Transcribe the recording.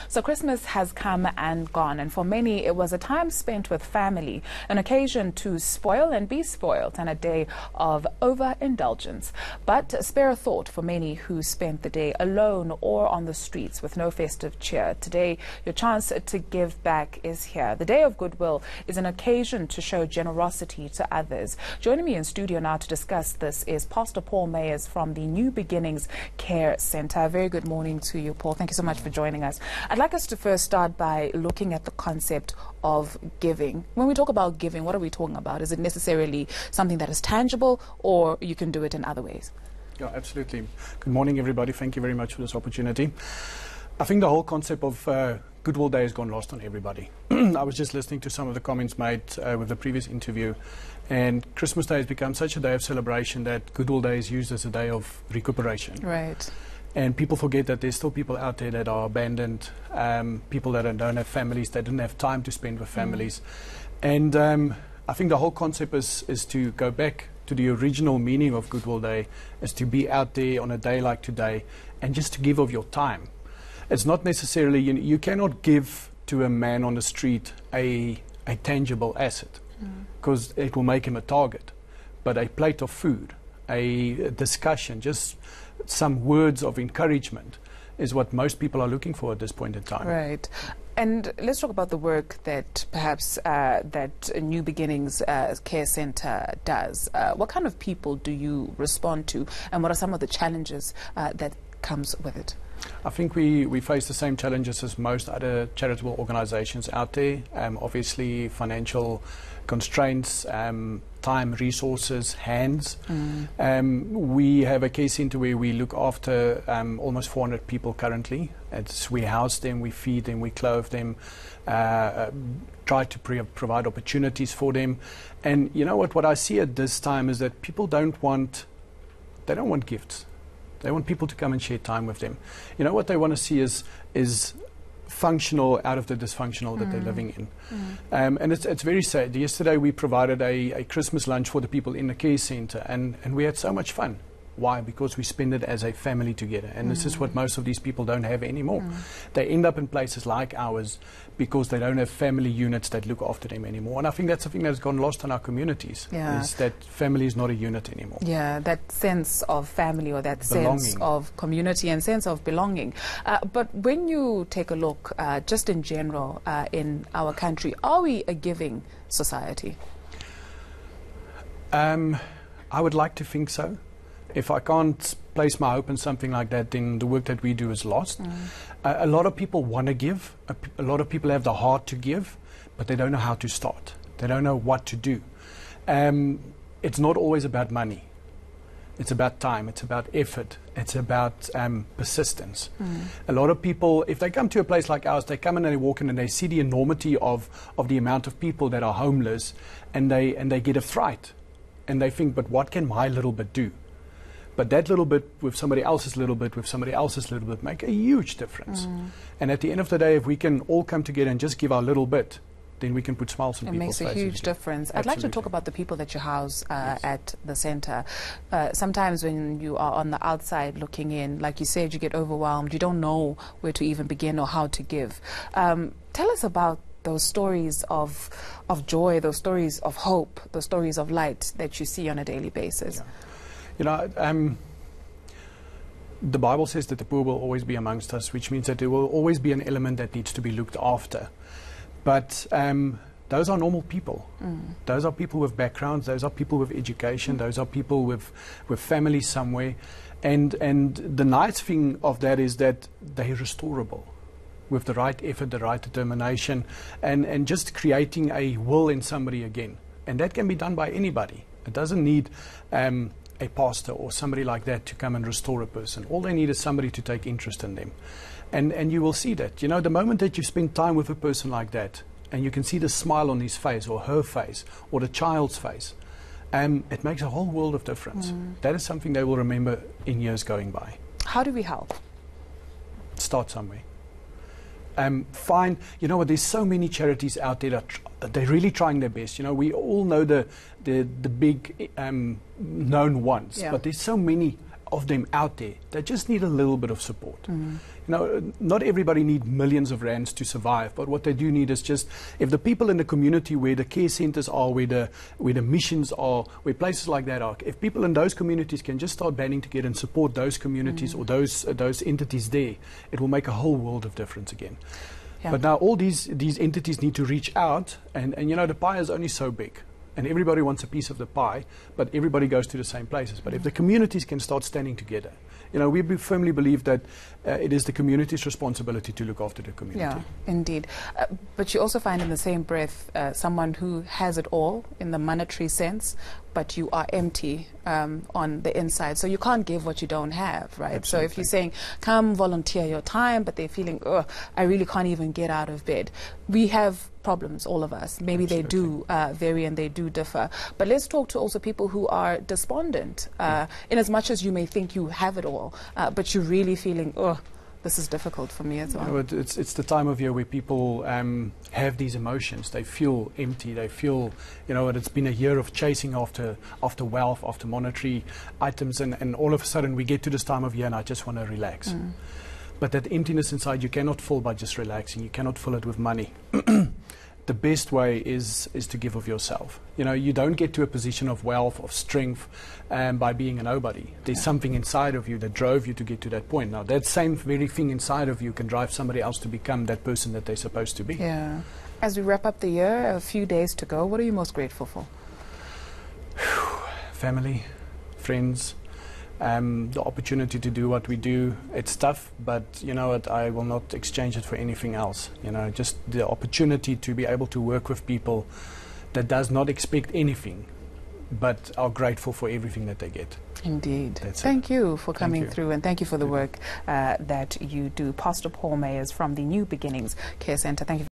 So Christmas has come and gone, and for many it was a time spent with family, an occasion to spoil and be spoilt, and a day of overindulgence. But spare a thought for many who spent the day alone or on the streets with no festive cheer. Today, your chance to give back is here. The Day of Goodwill is an occasion to show generosity to others. Joining me in studio now to discuss this is Pastor Paul Mayers from the New Beginnings Care Center. Very good morning to you, Paul. Thank you so much for joining us. I'd like us to first start by looking at the concept of giving. When we talk about giving, what are we talking about? Is it necessarily something that is tangible, or you can do it in other ways? Yeah, absolutely. Good morning, everybody. Thank you very much for this opportunity. I think the whole concept of Goodwill Day has gone lost on everybody. I was just listening to some of the comments made with the previous interview, and Christmas Day has become such a day of celebration that Goodwill Day is used as a day of recuperation. Right. And people forget that there's still people out there that are abandoned, people that don't have families, that didn't have time to spend with families. And I think the whole concept is to go back to the original meaning of Goodwill Day, is to be out there on a day like today and just to give of your time. It's not necessarily, you cannot give to a man on the street a tangible asset, because it will make him a target. But a plate of food, a discussion, just some words of encouragement is what most people are looking for at this point in time. Right. And let's talk about the work that perhaps that New Beginnings Care Center does. What kind of people do you respond to, and what are some of the challenges that comes with it? I think we face the same challenges as most other charitable organizations out there. Obviously, financial constraints, time, resources, hands. We have a care center where we look after almost 400 people currently. We house them, we feed them, we clothe them, try to provide opportunities for them. And you know what I see at this time is that people don't want gifts. They want people to come and share time with them. You know, what they want to see is functional out of the dysfunctional that they're living in. And it's very sad. Yesterday we provided a Christmas lunch for the people in the care center, and we had so much fun. Why? Because we spend it as a family together. And this is what most of these people don't have anymore. They end up in places like ours because they don't have family units that look after them anymore. And I think that's something that's gone lost in our communities, is that family is not a unit anymore. Yeah, that sense of family, or that sense of community and sense of belonging. But when you take a look just in general in our country, are we a giving society? I would like to think so. If I can't place my hope in something like that, then the work that we do is lost. A lot of people want to give. A lot of people have the heart to give, but they don't know how to start. They don't know what to do. It's not always about money. It's about time. It's about effort. It's about persistence. A lot of people, if they come to a place like ours, they come in and they walk in and they see the enormity of the amount of people that are homeless, and they get a fright. And they think, but what can my little bit do? But that little bit with somebody else's little bit, with somebody else's little bit, make a huge difference. And at the end of the day, if we can all come together and just give our little bit, then we can put smiles on people's faces. It makes a huge difference. I'd like to talk about the people that you house at the center. Sometimes when you are on the outside looking in, like you said, you get overwhelmed. You don't know where to even begin or how to give. Tell us about those stories of joy, those stories of hope, those stories of light that you see on a daily basis. You know, the Bible says that the poor will always be amongst us, which means that there will always be an element that needs to be looked after. But those are normal people. Those are people with backgrounds. Those are people with education. Those are people with families somewhere. And the nice thing of that is that they're restorable with the right effort, the right determination, and just creating a will in somebody again. And that can be done by anybody. It doesn't need a pastor or somebody like that to come and restore a person. All they need is somebody to take interest in them. And you will see that. You know, the moment that you spend time with a person like that, and you can see the smile on his face or her face or the child's face, it makes a whole world of difference. That is something they will remember in years going by. How do we help? Start somewhere. Find, you know what, there's so many charities out there that they're really trying their best. You know, we all know the big known ones, but there's so many of them out there. They just need a little bit of support. You know, not everybody need millions of rands to survive, but what they do need is just, if the people in the community where the care centers are, where the missions are, where places like that are, if people in those communities can just start banding together and support those communities or those entities there, it will make a whole world of difference again. Yeah. But now all these entities need to reach out, and you know, the pie is only so big. And everybody wants a piece of the pie, but everybody goes to the same places. But if the communities can start standing together, you know, we firmly believe that it is the community's responsibility to look after the community. Yeah, indeed. But you also find in the same breath someone who has it all in the monetary sense, but you are empty on the inside. So you can't give what you don't have, right? Absolutely. So if you're saying, come volunteer your time, but they're feeling, oh, I really can't even get out of bed. We have problems, all of us. Maybe Absolutely. they do vary and they do differ. But let's talk to also people who are despondent, in as much as you may think you have it all, but you're really feeling, oh, this is difficult for me as well. You know, it's the time of year where people have these emotions. They feel empty. They feel, you know, it's been a year of chasing after wealth, after monetary items, and all of a sudden we get to this time of year and I just want to relax. But that emptiness inside you cannot fill by just relaxing. You cannot fill it with money. The best way is to give of yourself. You know, you don't get to a position of wealth, of strength, by being a nobody. There's something inside of you that drove you to get to that point. Now, that same very thing inside of you can drive somebody else to become that person that they're supposed to be. Yeah. As we wrap up the year, a few days to go, what are you most grateful for? Family, friends, the opportunity to do what we do. It's tough, but you know what, I will not exchange it for anything else. You know, just the opportunity to be able to work with people that does not expect anything, but are grateful for everything that they get. Indeed. That's thank you for coming you. through, and thank you for the work that you do. Pastor Paul Mayers from the New Beginnings Care Centre. Thank you.